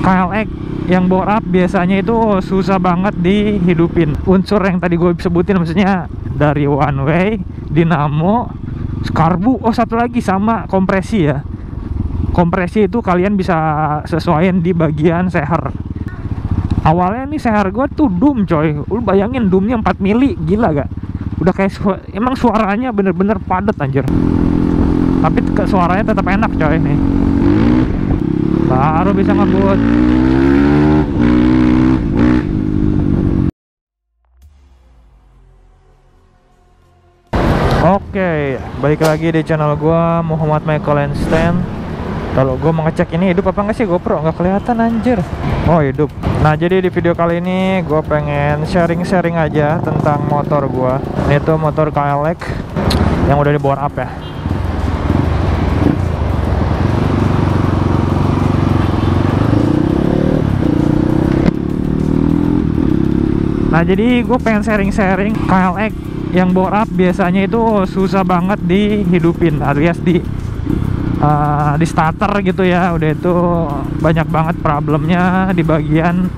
KLX yang bore up biasanya itu susah banget dihidupin. Unsur yang tadi gue sebutin, maksudnya dari one way, dinamo, karbu, oh satu lagi sama kompresi ya. Kompresi itu kalian bisa sesuaiin di bagian seher. Awalnya nih seher gue tuh dum coy. Lu bayangin dumnya 4 mili, gila gak? Udah kayak emang suaranya bener-bener padet anjir. Tapi suaranya tetap enak coy nih. Baru bisa ngebut. Oke, balik lagi di channel gua Muhammad Michael Einstein. Kalau gua mau ngecek ini hidup apa nggak sih GoPro, nggak kelihatan anjir. Oh hidup. Nah jadi di video kali ini gua pengen sharing-sharing aja tentang motor gua. Ini tuh motor KLX yang udah di bore up ya. Nah jadi gue pengen sharing-sharing KLX yang bore up biasanya itu susah banget dihidupin, alias di starter gitu ya. Udah itu banyak banget problemnya di bagian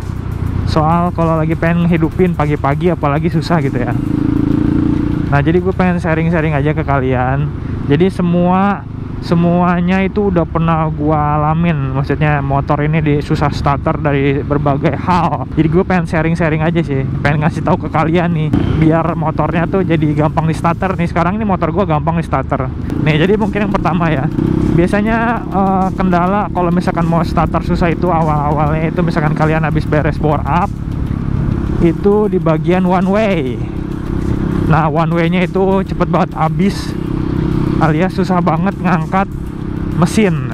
soal kalau lagi pengen hidupin pagi-pagi apalagi susah gitu ya. Nah jadi gue pengen sharing-sharing aja ke kalian. Jadi semuanya itu udah pernah gua alamin, maksudnya motor ini di susah starter dari berbagai hal. Jadi gue pengen sharing-sharing aja sih, pengen ngasih tahu ke kalian nih biar motornya tuh jadi gampang di starter nih. Sekarang ini motor gua gampang di starter nih. Jadi mungkin yang pertama ya, biasanya kendala kalau misalkan mau starter susah itu awal-awalnya itu misalkan kalian habis beres bore up itu di bagian one way. Nah one way nya itu cepet banget habis, alias susah banget ngangkat mesin.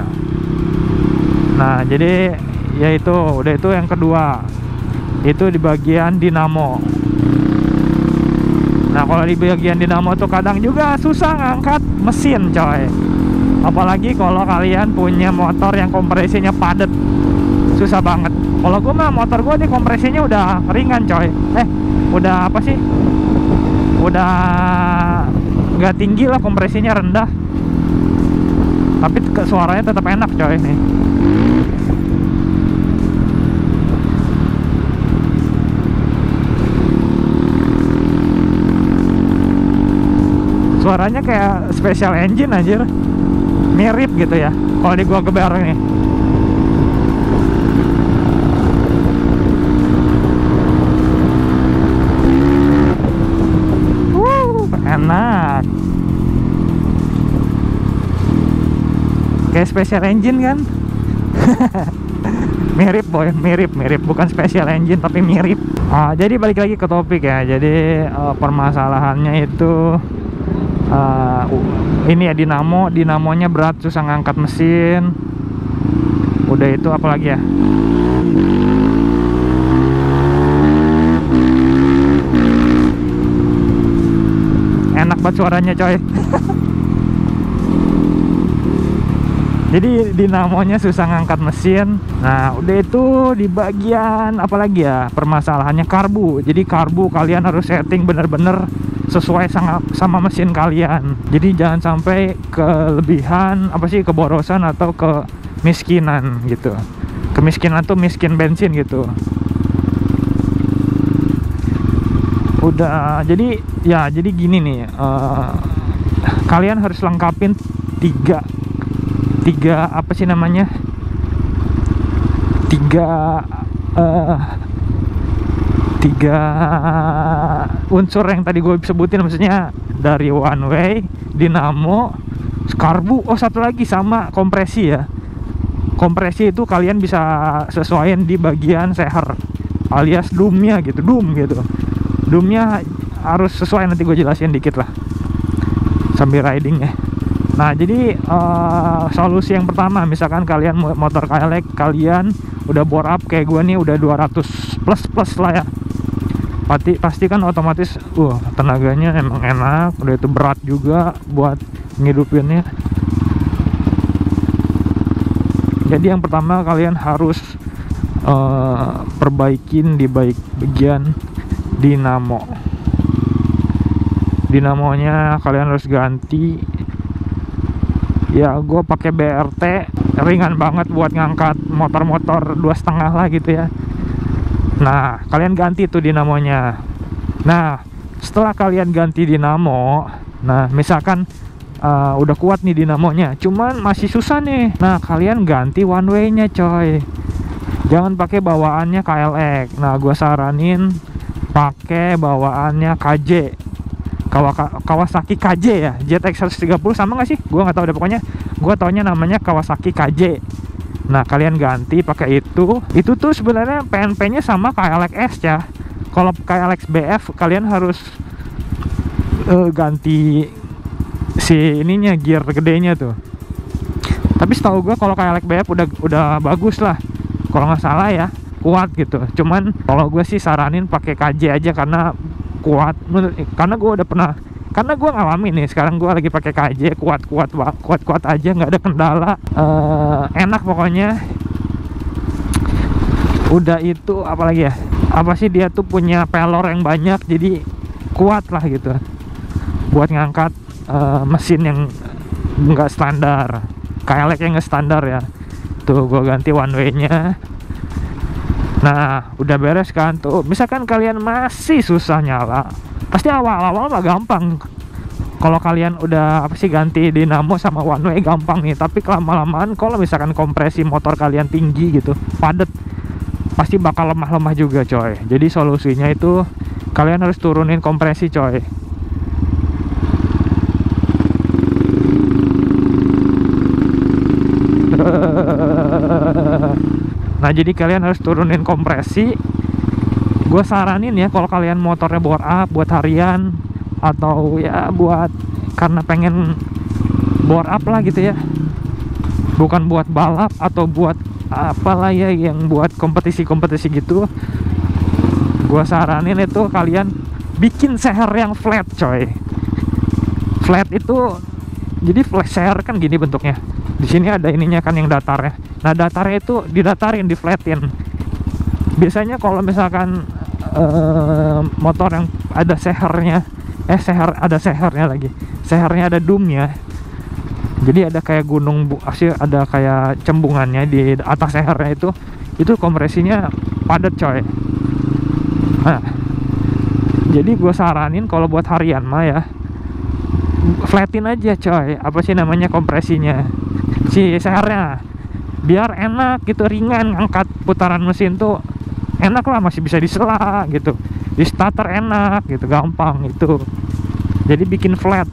Nah jadi ya itu udah, itu yang kedua itu di bagian dinamo. Nah kalau di bagian dinamo tuh kadang juga susah ngangkat mesin coy, apalagi kalau kalian punya motor yang kompresinya padat, susah banget. Kalau gue mah motor gue nih kompresinya udah ringan coy, udah apa sih, udah nggak tinggi lah, kompresinya rendah, tapi suaranya tetap enak coy nih. Suaranya kayak special engine anjir, mirip gitu ya kalau di gua geber nih. Enak, kayak special engine kan. Mirip boy, mirip bukan special engine tapi mirip. Jadi balik lagi ke topik ya. Jadi permasalahannya itu ini ya, dinamonya berat, susah ngangkat mesin. Udah itu apalagi ya, enak banget suaranya coy. Jadi dinamonya susah ngangkat mesin. Nah udah itu di bagian apalagi ya, permasalahannya karbu. Jadi karbu kalian harus setting bener-bener sesuai sama mesin kalian. Jadi jangan sampai kelebihan apa sih, keborosan atau kemiskinan gitu. Kemiskinan tuh miskin bensin gitu. Udah jadi gini nih, kalian harus lengkapin tiga apa sih namanya, tiga unsur yang tadi gue sebutin, maksudnya dari one way, dinamo, karbu, oh satu lagi sama kompresi ya. Kompresi itu kalian bisa sesuaiin di bagian seher, alias dumnya gitu, dumnya harus sesuai, nanti gue jelasin dikit lah sambil riding ya. Nah jadi solusi yang pertama, misalkan kalian motor KLX kalian udah bore up kayak gue nih, udah 200 plus lah ya, pasti kan otomatis tenaganya emang enak. Udah itu berat juga buat ngidupinnya. Jadi yang pertama kalian harus perbaikin di bagian dinamonya kalian harus ganti ya. Gue pakai BRT ringan banget buat ngangkat motor-motor 2,5 lah gitu ya. Nah kalian ganti tuh dinamonya. Nah setelah kalian ganti dinamo, nah misalkan udah kuat nih dinamonya, cuman masih susah nih, nah kalian ganti one way nya coy. Jangan pakai bawaannya KLX. Nah gue saranin pakai bawaannya KJ, Kawasaki KJ ya, ZX 130 sama nggak sih? Gue nggak tahu deh, pokoknya gue taunya namanya Kawasaki KJ. Nah kalian ganti pakai itu tuh sebenarnya PNP nya sama KLX ya. Kalau KLX BF kalian harus ganti si ininya, gear gedenya tuh. Tapi setahu gue kalau KLX BF udah bagus lah, kalau nggak salah ya, kuat gitu. Cuman kalau gue sih saranin pakai KJ aja karena kuat, karena gue udah pernah, karena gue ngalamin nih. Sekarang gue lagi pakai KJ, kuat aja, nggak ada kendala, enak pokoknya. Udah itu apalagi ya, apa sih, dia tuh punya pelor yang banyak, jadi kuat lah gitu buat ngangkat mesin yang nggak standar, KLX yang nggak standar ya. Tuh gue ganti one way nya. Nah udah beres kan tuh. Misalkan kalian masih susah nyala, pasti awal-awal mah gampang. Kalau kalian udah ganti dinamo sama one way gampang nih. Tapi lama-lamaan kalau misalkan kompresi motor kalian tinggi gitu, padat, pasti bakal lemah-lemah juga coy. Jadi solusinya itu kalian harus turunin kompresi coy. Nah jadi kalian harus turunin kompresi. Gue saranin ya, kalau kalian motornya bore up buat harian, atau ya buat karena pengen bore up lah gitu ya, bukan buat balap atau buat apalah ya yang buat kompetisi-kompetisi gitu, gue saranin itu kalian bikin seher yang flat coy. Flat itu jadi flat seher kan gini bentuknya. Di sini ada ininya kan yang datarnya. Nah datarnya itu didatarin, diflatin. Biasanya kalau misalkan motor yang ada sehernya, ada sehernya lagi, sehernya ada dumnya, jadi ada kayak gunung ada kayak cembungannya di atas sehernya, itu kompresinya padat coy. Nah jadi gue saranin kalau buat harian mah ya, flatin aja coy, apa sih namanya, kompresinya si sehernya, biar enak gitu, ringan, ngangkat putaran mesin tuh enak lah, masih bisa disela gitu, di starter enak gitu, gampang itu. Jadi bikin flat.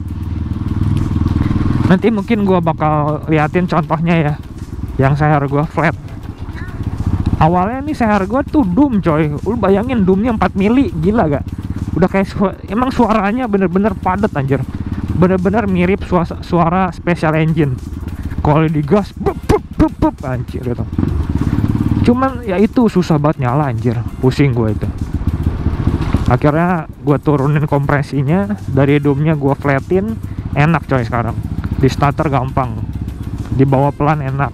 Nanti mungkin gua bakal liatin contohnya ya, yang seher gua flat. Awalnya nih seher gua tuh dum coy, lu bayangin dumnya 4 mili, gila gak? Udah kayak emang suaranya bener-bener padat anjir, bener-bener mirip suara special engine. Kalau digas bup anjir gitu. Cuman ya itu susah banget nyala anjir, pusing gue itu. Akhirnya gue turunin kompresinya, dari dumnya gue flatin, enak coy sekarang. Di starter gampang, dibawa pelan enak.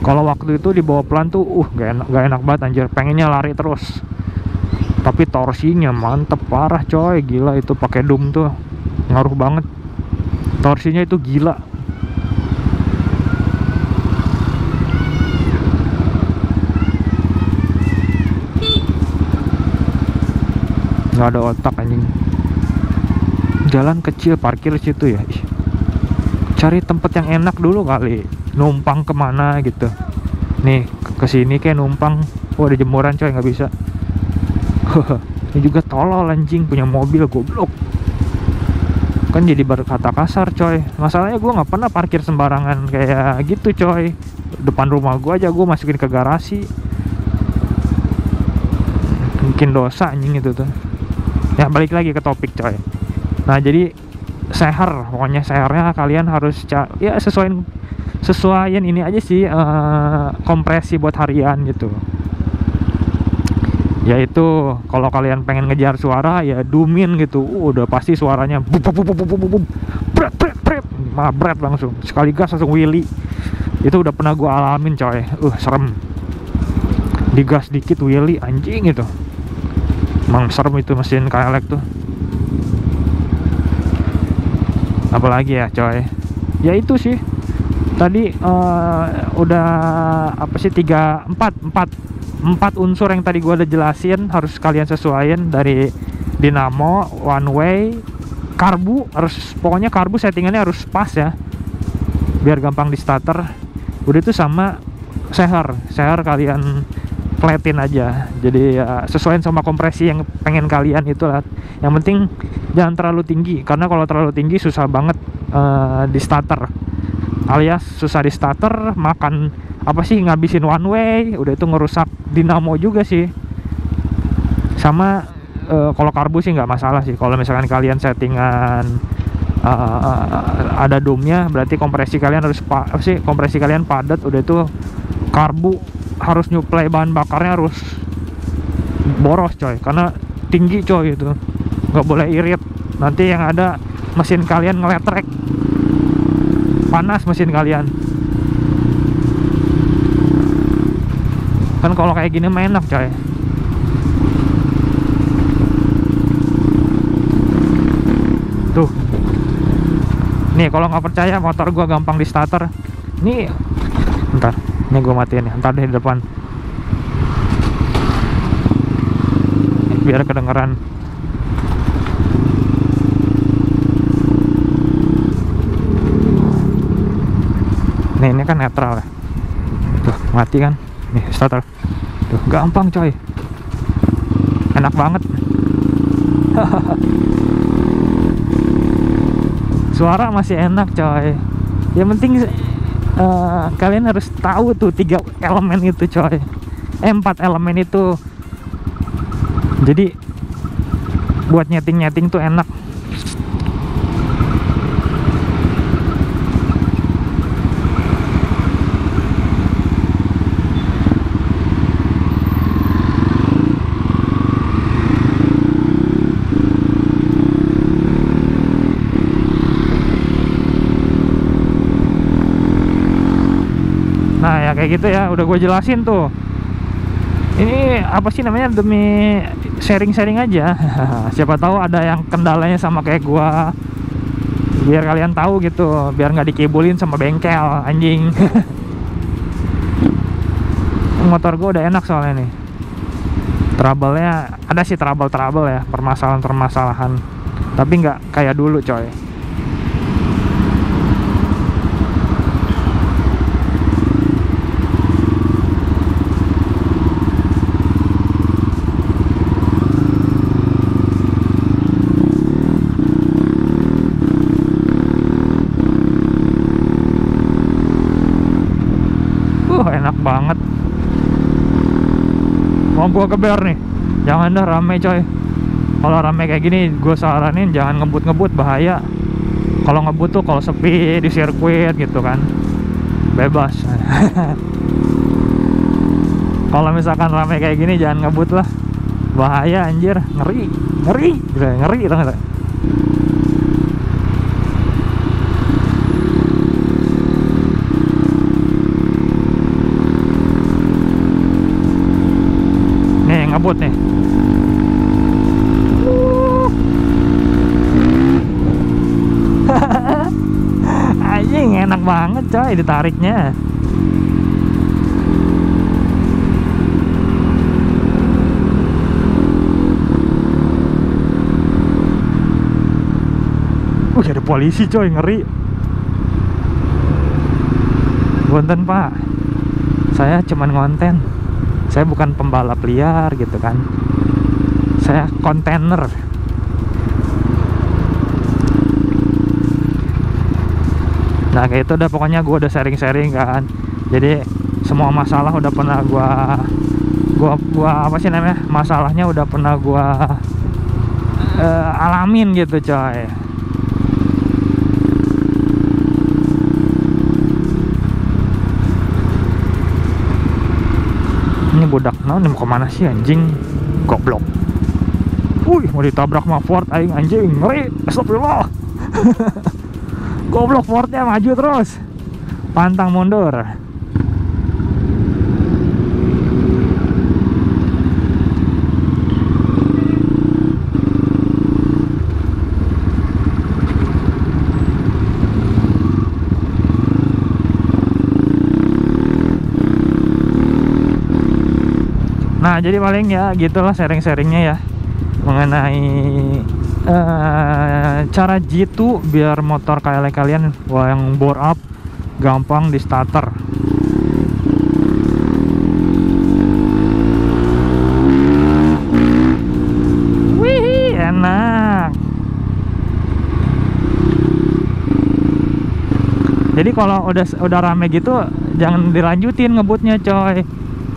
Kalau waktu itu dibawa pelan tuh gak enak banget anjir, pengennya lari terus. Tapi torsinya mantep parah coy, gila itu pakai dum tuh ngaruh banget. Torsinya itu gila. Nggak ada otak anjing. Jalan kecil, parkir situ ya. Cari tempat yang enak dulu kali, numpang kemana gitu. Nih kesini kayak numpang, ada jemuran coy, nggak bisa. Ini juga tolol anjing, punya mobil goblok. Kan jadi berkata kasar coy. Masalahnya gue nggak pernah parkir sembarangan kayak gitu coy. Depan rumah gue aja gue masukin ke garasi. Mungkin dosa anjing itu tuh. Ya balik lagi ke topik coy. Nah jadi seher, pokoknya sehernya kalian harus ya sesuaiin ini aja sih, kompresi buat harian gitu. Yaitu kalau kalian pengen ngejar suara ya dumin gitu, udah pasti suaranya bret langsung, sekali gas langsung wheelie. Itu udah pernah gue alamin coy, serem. Digas dikit wheelie anjing itu. Emang serem itu mesin KLX tuh. Apalagi ya coy, ya itu sih Tadi udah apa sih, empat unsur yang tadi gua udah jelasin harus kalian sesuaiin, dari dinamo, one way, karbu, harus pokoknya karbu settingannya harus pas ya biar gampang di starter. Udah itu sama seher kalian flatin aja, jadi ya sesuaiin sama kompresi yang pengen kalian itulah. Yang penting jangan terlalu tinggi, karena kalau terlalu tinggi susah banget di starter, alias susah di starter, makan apa sih, ngabisin one way, udah itu ngerusak dinamo juga sih. Sama kalau karbu sih nggak masalah sih, kalau misalkan kalian settingan ada domnya, berarti kompresi kalian harus kompresi kalian padat, udah itu karbu harus nyuplai bahan bakarnya harus boros coy, karena tinggi coy, itu nggak boleh irit, nanti yang ada mesin kalian ngeletrek, panas mesin kalian kan. Kalau kayak gini mah enak coy. Tuh nih, kalau nggak percaya motor gua gampang di starter nih, bentar, ini gua matiin nih, ntar deh di depan biar kedengeran. Nih, ini kan netral ya, tuh mati kan, nih starter, tuh gampang coy, enak banget. Suara masih enak coy. Yang penting kalian harus tahu tuh 3 elemen itu coy, 4 elemen itu, jadi buat nyeting tuh enak. Nah ya kayak gitu ya, udah gue jelasin tuh. Ini apa sih namanya, demi sharing-sharing aja. Siapa tahu ada yang kendalanya sama kayak gue, biar kalian tahu gitu, biar nggak dikibulin sama bengkel anjing. Motor gue udah enak soalnya nih. Trouble-nya ada sih, trouble ya, permasalahan, tapi nggak kayak dulu coy. Enak banget. Mau gua geber nih, jangan dah rame coy. Kalau rame kayak gini gue saranin jangan ngebut bahaya. Kalau ngebut tuh kalau sepi di sirkuit gitu kan, bebas. Kalau misalkan rame kayak gini jangan ngebut lah, bahaya anjir, ngeri gitu, ngeri banget. Ngebut nih. Anjing enak banget coy ditariknya. Ada polisi coy, ngeri. Punten pak, saya cuman ngonten, saya bukan pembalap liar gitu kan, saya kontainer. Nah kayak itu udah, pokoknya gue udah sharing kan, jadi semua masalah udah pernah gua apa sih namanya, masalahnya udah pernah gua alamin gitu coy. Ini budak nah, ini mau kemana sih anjing, goblok. Wih, mau ditabrak sama Ford aing anjing, ngeri. Astagfirullah. Goblok, Fordnya maju terus, pantang mundur. Nah jadi paling ya gitulah sharing-sharingnya ya mengenai cara jitu biar motor kayak kalian yang bore up gampang di starter. Wih, enak. Jadi kalau udah rame gitu jangan dilanjutin ngebutnya coy.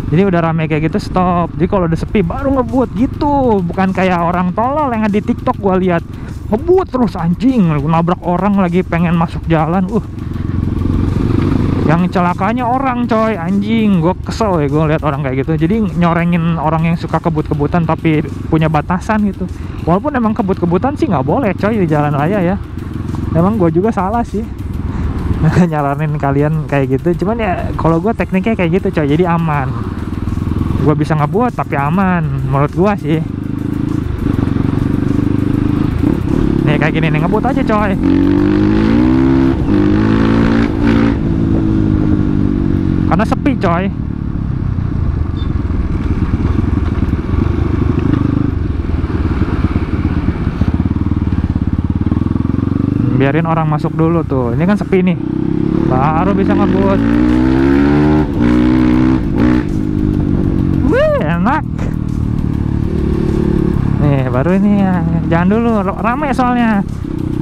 Jadi udah rame kayak gitu stop. Jadi kalau udah sepi baru ngebut gitu. Bukan kayak orang tolol yang di TikTok gua lihat ngebut terus anjing, nabrak orang lagi pengen masuk jalan. Yang celakanya orang coy, anjing. Gua kesel ya gua lihat orang kayak gitu. Jadi nyorengin orang yang suka kebut-kebutan tapi punya batasan gitu. Walaupun emang kebut-kebutan sih nggak boleh coy di jalan raya ya. Emang gua juga salah sih. Nyaranin kalian kayak gitu. Cuman ya kalau gua tekniknya kayak gitu coy, jadi aman. Gua bisa ngebuat tapi aman menurut gua sih. Nih kayak gini nih, ngebut aja coy. Karena sepi coy. Biarin orang masuk dulu tuh. Ini kan sepi nih, baru bisa ngebut. Wih, enak. Nih baru ini ya. Jangan dulu, rame soalnya.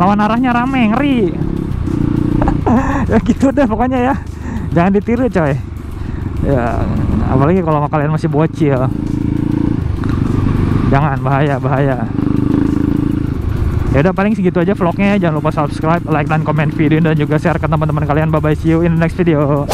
Lawan arahnya rame, ngeri. Ya gitu deh pokoknya ya. Jangan ditiru coy. Ya, apalagi kalau kalian masih bocil. Jangan, bahaya. Ya udah paling segitu aja vlognya. Jangan lupa subscribe, like dan komen video dan juga share ke teman-teman kalian. Bye bye, see you in the next video.